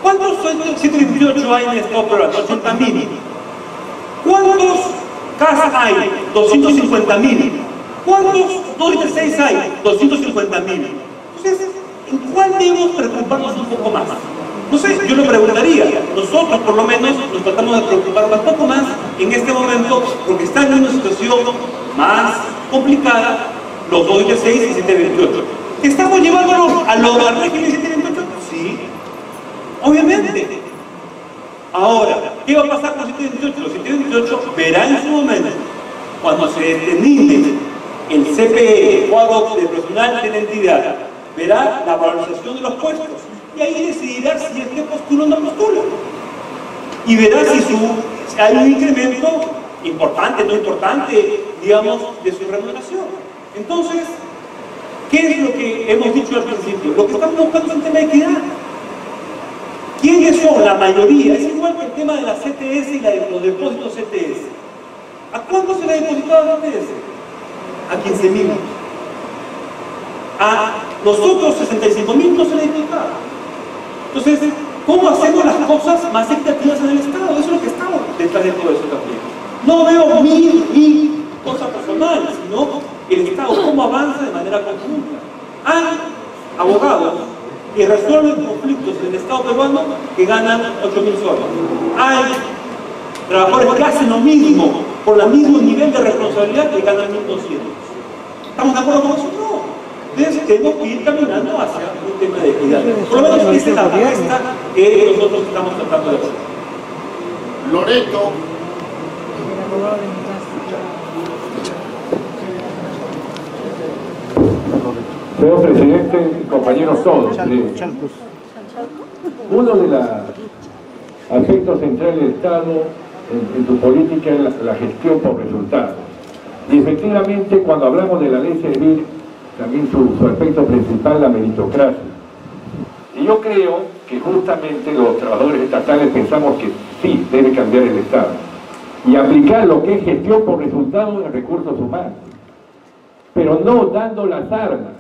¿Cuántos 728 hay en el Estado peruano? 80.000. ¿Cuántos casas hay? 250.000. ¿Cuántos 216 hay? 250.000. Entonces, ¿en cuál debemos preocuparnos un poco más? No sé, yo lo preguntaría. Nosotros, por lo menos, nos tratamos de preocupar un poco más en este momento porque están en una situación más complicada los 216 y 728. ¿Estamos llevándolo al régimen 728? Sí. Obviamente. Ahora, ¿qué va a pasar con 728? Los 728 verá en su momento, cuando se determine el CPE, el cuadro de personal de la entidad, verá la valorización de los puestos y ahí decidirá si es que postula o no postula. Y verá si hay un incremento importante, no importante, digamos, de su remuneración. Entonces, ¿qué es lo que hemos dicho al principio? Lo que estamos buscando es un tema de equidad. ¿Quiénes son la mayoría? Es igual que el tema de la CTS y de los depósitos CTS. ¿A cuánto se le ha depositado la CTS? A 15.000. A nosotros 65.000 no se le ha depositado. Entonces, ¿cómo hacemos las cosas más equitativas en el Estado? Eso es lo que estamos detrás de todo eso también. No veo mi cosa personal, sino el Estado, cómo avanza de manera conjunta. Hay abogados que resuelven conflictos en el Estado peruano que ganan 8.000 soles. Hay trabajadores que hacen lo mismo, por el mismo nivel de responsabilidad que ganan 1.200. ¿Estamos de acuerdo con eso? No. Entonces tenemos que ir caminando hacia un tema de equidad. Por lo menos esa es la propuesta que nosotros estamos tratando de hacer. Loreto. Señor presidente, compañeros todos, uno de los aspectos centrales del Estado en su política es la gestión por resultados. Y efectivamente, cuando hablamos de la ley civil, también su aspecto principal, la meritocracia. Y yo creo que justamente los trabajadores estatales pensamos que sí, debe cambiar el Estado y aplicar lo que es gestión por resultados en recursos humanos, pero no dando las armas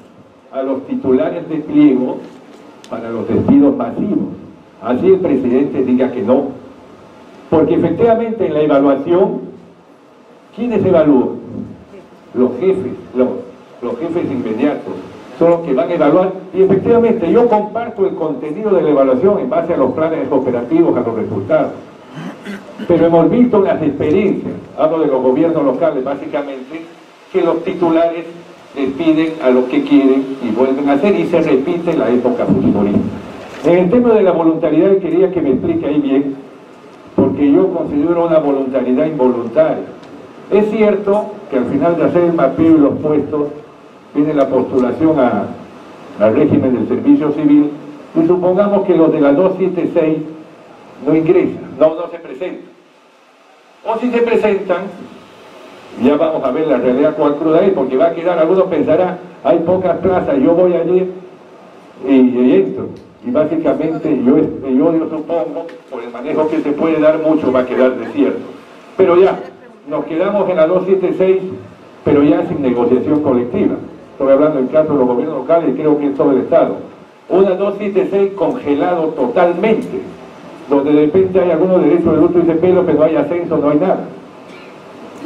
a los titulares de pliego para los despidos masivos. Así el presidente diga que no. Porque efectivamente en la evaluación, ¿quiénes evalúan? Los jefes, los jefes inmediatos, son los que van a evaluar. Y efectivamente yo comparto el contenido de la evaluación en base a los planes operativos, a los resultados. Pero hemos visto en las experiencias, hablo de los gobiernos locales básicamente, que los titulares les piden a lo que quieren y vuelven a hacer y se repite la época fujimorista. En el tema de la voluntariedad quería que me explique ahí bien, porque yo considero una voluntariedad involuntaria. Es cierto que al final de hacer el mapeo y los puestos viene la postulación al régimen del servicio civil y supongamos que los de la 276 no ingresan, no se presentan. O si se presentan, ya vamos a ver la realidad cuál cruda es, porque va a quedar, algunos pensarán, hay pocas plazas, yo voy allí y entro. Y básicamente yo supongo, por el manejo que se puede dar, mucho va a quedar desierto. Pero ya, nos quedamos en la 276, pero ya sin negociación colectiva. Estoy hablando en caso de los gobiernos locales y creo que es todo el Estado. Una 276 congelado totalmente, donde de repente hay algunos derechos de luto y de pelo, pero no hay ascenso, no hay nada.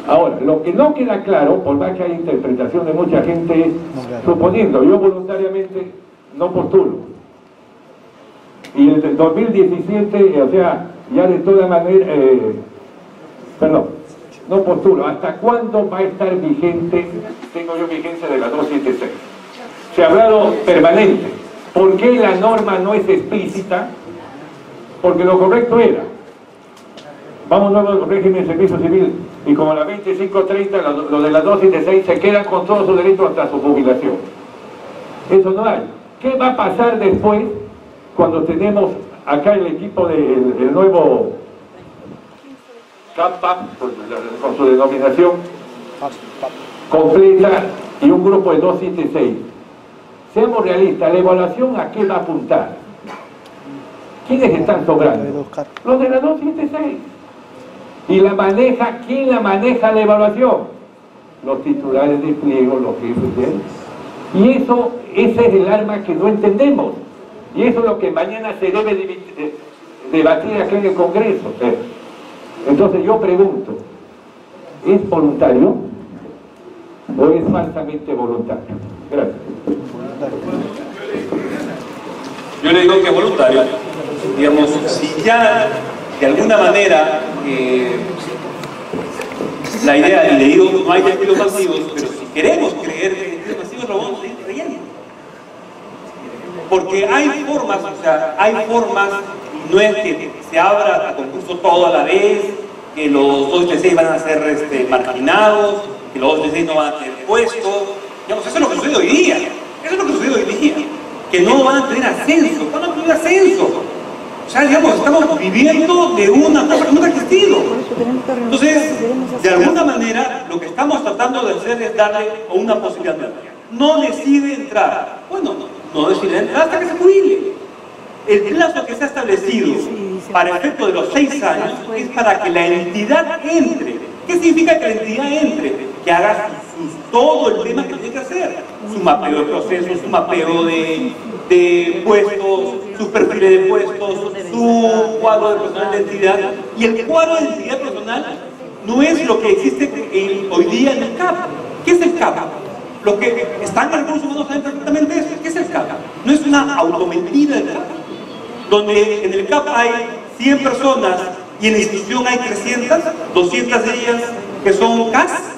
Ahora, lo que no queda claro, por más que hay interpretación de mucha gente, es, suponiendo, yo voluntariamente no postulo, y en el 2017, o sea, ya de toda manera, no postulo, ¿hasta cuándo va a estar vigente? Tengo yo vigencia de la 276. Se ha hablado permanente. ¿Por qué la norma no es explícita? Porque lo correcto era, vamos nuevo al régimen de servicio civil, y como la 2530, los de la 276 se quedan con todos sus derechos hasta su jubilación. Eso no hay. ¿Qué va a pasar después cuando tenemos acá el equipo del nuevo CAPAP, con su denominación completa, y un grupo de 276? Seamos realistas, la evaluación ¿a qué va a apuntar? ¿Quiénes están sobrando? Los de la 276. ¿Y la maneja? ¿Quién la maneja la evaluación? Los titulares de pliego, los jefes de él. Y ese es el arma que no entendemos. Y eso es lo que mañana se debe debatir aquí en el Congreso. Entonces yo pregunto, ¿es voluntario o es falsamente voluntario? Gracias. Yo le digo que es voluntario. Digamos, si ya de alguna manera la idea, y le digo, no hay despidos masivos, pero si queremos creer que hay despidos masivos, lo vamos a ir creyendo. Porque hay formas, y no es que se abra a concurso todo a la vez, que los 276 van a ser marginados, que los 276 no van a tener puestos. Digamos, eso es lo que sucede hoy día. Eso es lo que sucede hoy día. Que no van a tener ascenso. ¿Cuándo van a tener ascenso? O sea, digamos, estamos viviendo de una cosa que nunca ha existido. Entonces, de alguna manera, lo que estamos tratando de hacer es darle una posibilidad. No decide entrar. Bueno, no decide entrar hasta que se jubile. El plazo que se ha establecido para efecto de los 6 años es para que la entidad entre. ¿Qué significa que la entidad entre? Que haga todo el tema que tiene que hacer. Su mapeo de procesos, su mapeo de puestos, sus perfiles de puestos, su cuadro de personal de entidad. Y el cuadro de entidad personal no es lo que existe hoy día en el CAP. ¿Qué es el CAP? Los que están en recursos humanos saben perfectamente eso. ¿Qué es el CAP? No es una automentira del CAP, donde en el CAP hay 100 personas y en la institución hay 300, 200 de ellas que son CAS.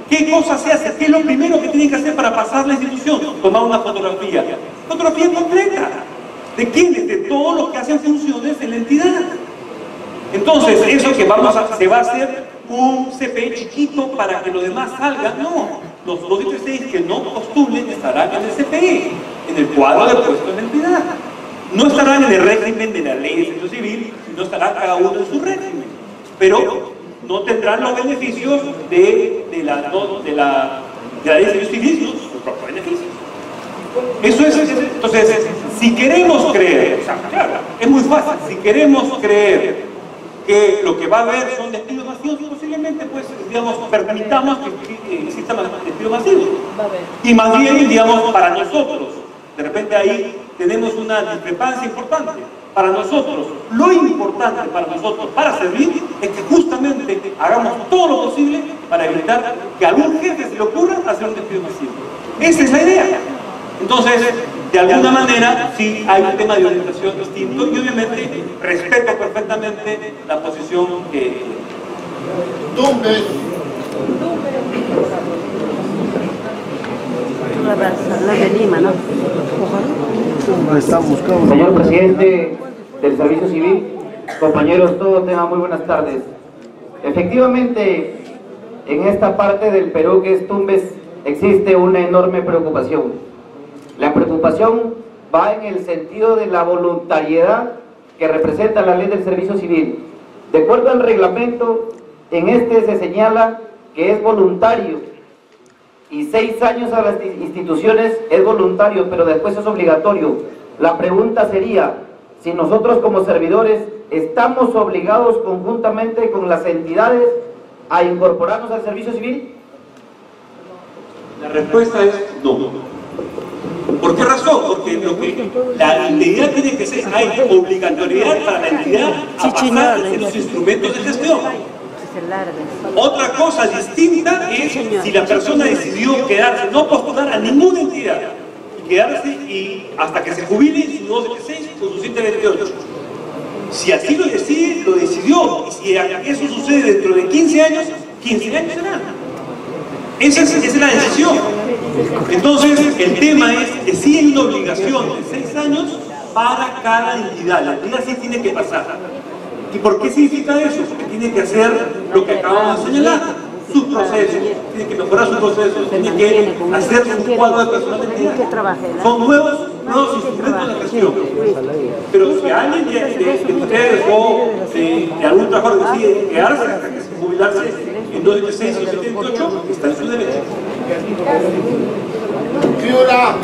¿Qué cosa se hace? ¿Qué es lo primero que tienen que hacer para pasar la institución? Tomar una fotografía. Fotografía completa. ¿De quiénes? De todos los que hacen funciones en la entidad. Entonces, eso que se va a hacer un CPE chiquito para que los demás salgan. No. Los 216 que no postulen estarán en el CPE, en el cuadro de puesto en la entidad. No estarán en el régimen de la ley de servicio civil, sino estará cada uno en su régimen. Pero no tendrán los beneficios de la ley de servicio civil, sino sus propios beneficios. Eso es. Entonces, si queremos creer, o sea, claro, es muy fácil, si queremos creer que lo que va a haber son despidos masivos, posiblemente, pues, digamos, permitamos que existan despidos masivos. Y más bien, digamos, para nosotros, de repente ahí tenemos una discrepancia importante. Para nosotros, lo importante para nosotros, para servir, es que justamente hagamos todo lo posible para evitar que a algún jefe se le ocurra hacer un despido masivo. Esa es la idea. Entonces, de alguna manera, sí hay un tema de orientación distinto y obviamente respeto perfectamente la posición que... Tumbes. Señor presidente del Servicio Civil, compañeros, todos tengan muy buenas tardes. Efectivamente, en esta parte del Perú que es Tumbes, existe una enorme preocupación. La preocupación va en el sentido de la voluntariedad que representa la ley del servicio civil. De acuerdo al reglamento, en este se señala que es voluntario y 6 años a las instituciones es voluntario, pero después es obligatorio. La pregunta sería, si nosotros como servidores estamos obligados conjuntamente con las entidades a incorporarnos al servicio civil. La respuesta es no. ¿Por qué razón? Porque la entidad tiene que ser, hay obligatoriedad para la entidad a pasar en los instrumentos de gestión. Otra cosa distinta es si la persona decidió quedarse, no postular a ninguna entidad, y quedarse y hasta que se jubile en su 276 con su 728. Si así lo decide, lo decidió, y si eso sucede dentro de 15 años, 15 años será. Esa es la decisión. Entonces, el tema es que sí hay una obligación de 6 años para cada entidad. La entidad sí tiene que pasar. ¿Y por qué significa eso? Porque tiene que hacer lo que acabamos de señalar, sus procesos, tiene que mejorar sus procesos, tiene que hacer un cuadro de personalidad. Son nuevos instrumentos de gestión. Pero si alguien de ustedes o de algún trabajador decide quedarse hasta que se jubilarse en 216 o 78, está en su derecho. Piura.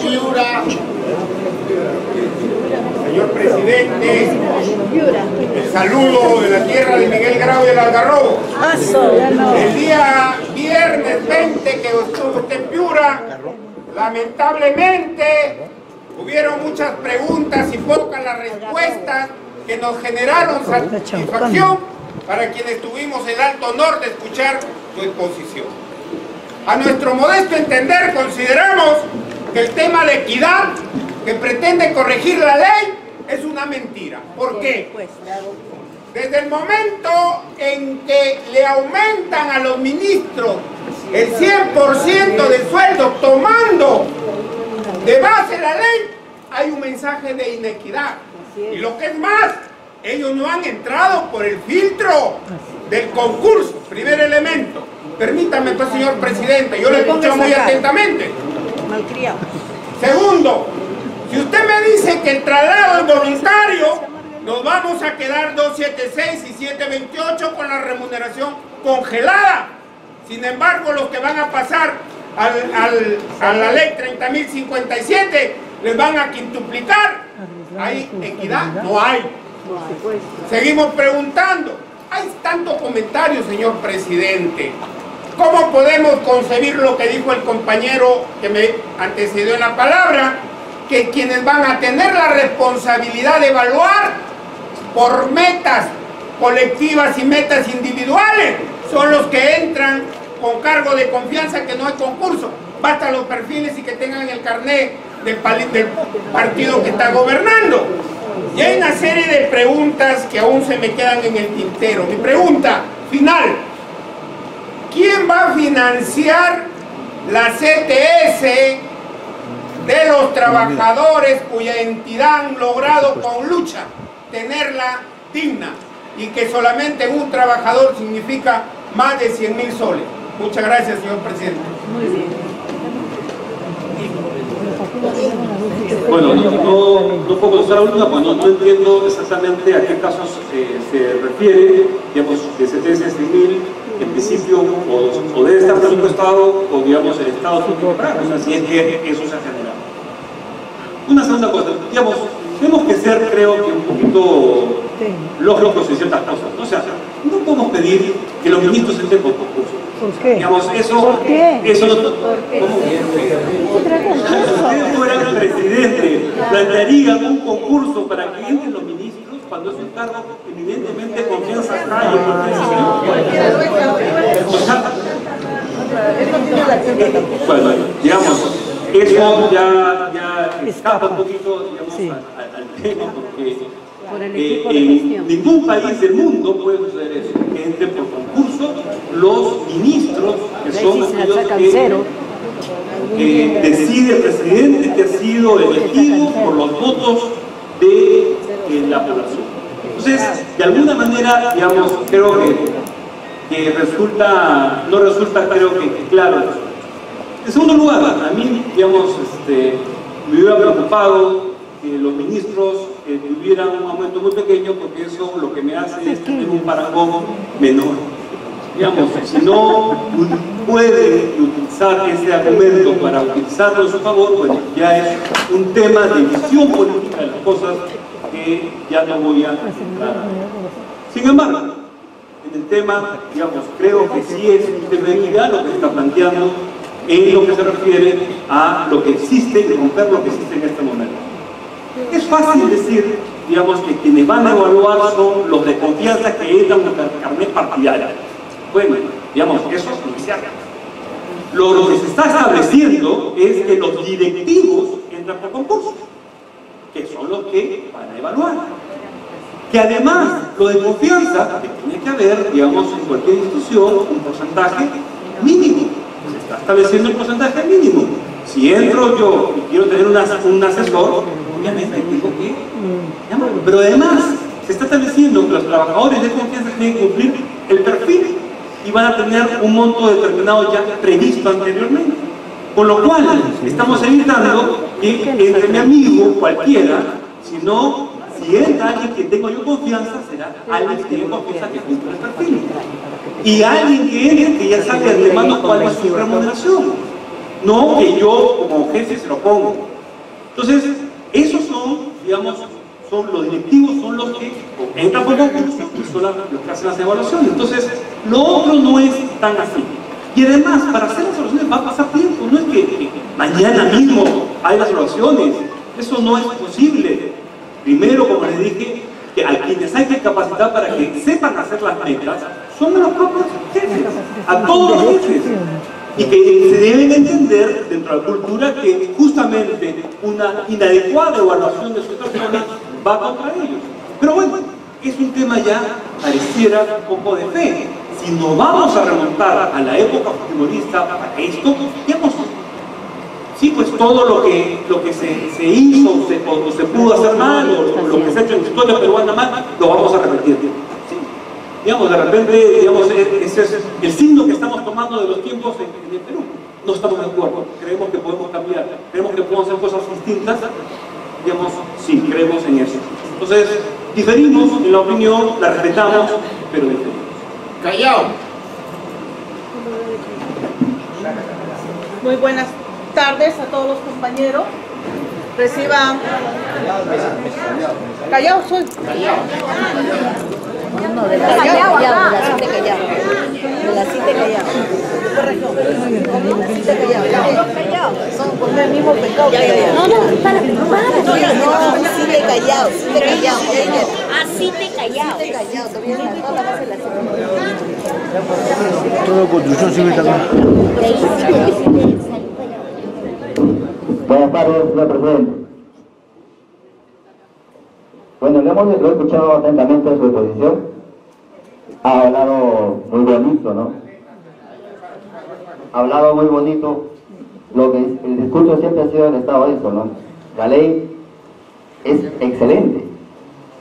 Piura. Señor presidente, el saludo de la tierra de Miguel Grau y del Algarrobo. El día viernes 20 que estuvo usted en Piura, lamentablemente hubieron muchas preguntas y pocas las respuestas que nos generaron satisfacción para quienes tuvimos el alto honor de escuchar su exposición. A nuestro modesto entender, consideramos que el tema de equidad que pretende corregir la ley es una mentira. ¿Por qué? Desde el momento en que le aumentan a los ministros el 100% del sueldo tomando de base la ley, hay un mensaje de inequidad. Y lo que es más, ellos no han entrado por el filtro del concurso. Primer elemento. Permítame, pues, señor presidente, yo le escucho muy atentamente. Malcriado. Segundo, si usted me dice que el traslado es voluntario, nos vamos a quedar 276 y 728 con la remuneración congelada. Sin embargo, los que van a pasar a la ley 30.057 les van a quintuplicar. ¿Hay equidad? No hay. Seguimos preguntando. Hay tantos comentarios, señor presidente. ¿Cómo podemos concebir lo que dijo el compañero que me antecedió en la palabra? Que quienes van a tener la responsabilidad de evaluar por metas colectivas y metas individuales son los que entran con cargo de confianza, que no hay concurso. Basta los perfiles y que tengan el carnet del partido que está gobernando. Y hay una serie de preguntas que aún se me quedan en el tintero. Mi pregunta final: ¿quién va a financiar la CTS de los trabajadores cuya entidad han logrado con lucha tenerla digna y que solamente un trabajador significa más de 100.000 soles? Muchas gracias, señor presidente. Muy bien. Bueno, no puedo contestar a última, pues no entiendo exactamente a qué casos se refiere, digamos, de 700.000 en principio, o debe estar presupuestado, o digamos, el Estado tiene que comprar, o sea, si es que eso se ha generado. Una segunda cosa, digamos, tenemos que ser, creo que un poquito lógicos en ciertas cosas, ¿no? O sea, no podemos pedir que los ministros entren por concurso. ¿Por qué? Digamos, eso, ¿Por qué? Eso no, si ustedes fueran presidente, plantearían un concurso para que entren los ministros cuando es un cargo evidentemente confianza calle, bueno, digamos, eso ya escapa un poquito, digamos, al tema, porque en ningún país del mundo puede suceder eso, que entren por concurso los ministros que son aquellos que decide el presidente, que ha sido elegido por los votos de la población. Entonces, de alguna manera, digamos, creo que no resulta, creo que claro. En segundo lugar, a mí, digamos, me hubiera preocupado que los ministros tuvieran un aumento muy pequeño, porque eso lo que me hace es tener un parangón menor. Digamos, si no puede utilizar ese argumento para utilizarlo en su favor, pues ya es un tema de visión política de las cosas que ya no voy a entrar. Sin embargo, en el tema, digamos, creo que sí es de realidad lo que está planteando en lo que se refiere a lo que existe y romper lo que existe en este momento. Es fácil decir, digamos, que quienes van a evaluar son los de confianza que entran con carnet partidario. Bueno, digamos, eso es judicial. Lo que se está estableciendo es que los directivos entran por concurso, que son los que van a evaluar. Que además, lo de confianza, que tiene que haber, digamos, en cualquier institución, un porcentaje mínimo. Se está estableciendo el porcentaje mínimo. Si entro yo y quiero tener un asesor, obviamente tengo que llamarlo. Pero además, se está estableciendo que los trabajadores de confianza tienen que cumplir el perfil y van a tener un monto determinado ya previsto anteriormente. Con lo cual, estamos evitando que entre mi amigo, cualquiera, sino si entra alguien que tengo yo confianza, será alguien que tenga confianza que cumple el perfil. Y alguien que entre, que ya sabe de antemano cuál es su remuneración. No que yo, como jefe, se lo pongo. Entonces, esos son, digamos, son los directivos, son los que entran por concurso y son los que hacen las evaluaciones. Entonces, lo otro no es tan así. Y además, para hacer las evaluaciones va a pasar tiempo. No es que mañana mismo hay las evaluaciones. Eso no es posible. Primero, como les dije, que a quienes hay que capacitar para que sepan hacer las metas son los propios jefes, a todos los jefes. Y que se deben entender dentro de la cultura que justamente una inadecuada evaluación de sus personas va contra ellos. Pero bueno, es un tema ya, pareciera un poco de fe. Si nos vamos a remontar a la época fujimorista para esto, digamos, sí, pues todo lo que se hizo o se pudo hacer mal, o lo que se ha hecho en la historia peruana mal, lo vamos a repetir. Sí. Digamos, de repente, digamos, ese es el signo que estamos tomando de los tiempos en el Perú. No estamos de acuerdo, creemos que podemos cambiar, creemos que podemos hacer cosas distintas, digamos, sí, creemos en eso. Entonces, diferimos en la opinión, la respetamos, pero diferimos. Callao. Muy buenas tardes a todos los compañeros. Reciban. Callao soy. No, de la Callao, de la Cite Callao. De la Cite Callao. Correcto. Cite Callao. Son por el mismo pecado. No, para. No, Cite Callao, Cite Callao. Ah, Cite Callao. Cite Callao, todavía en toda la base de la Cite Callao. Todo construcción civil también. Buenas tardes, señor presidente. Bueno, lo he escuchado atentamente su exposición. Ha hablado muy bonito, ¿no? hablaba muy bonito, lo que el discurso siempre ha sido del Estado de eso, ¿no? La ley es excelente,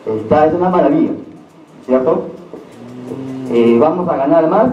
es una maravilla, ¿cierto? Vamos a ganar más.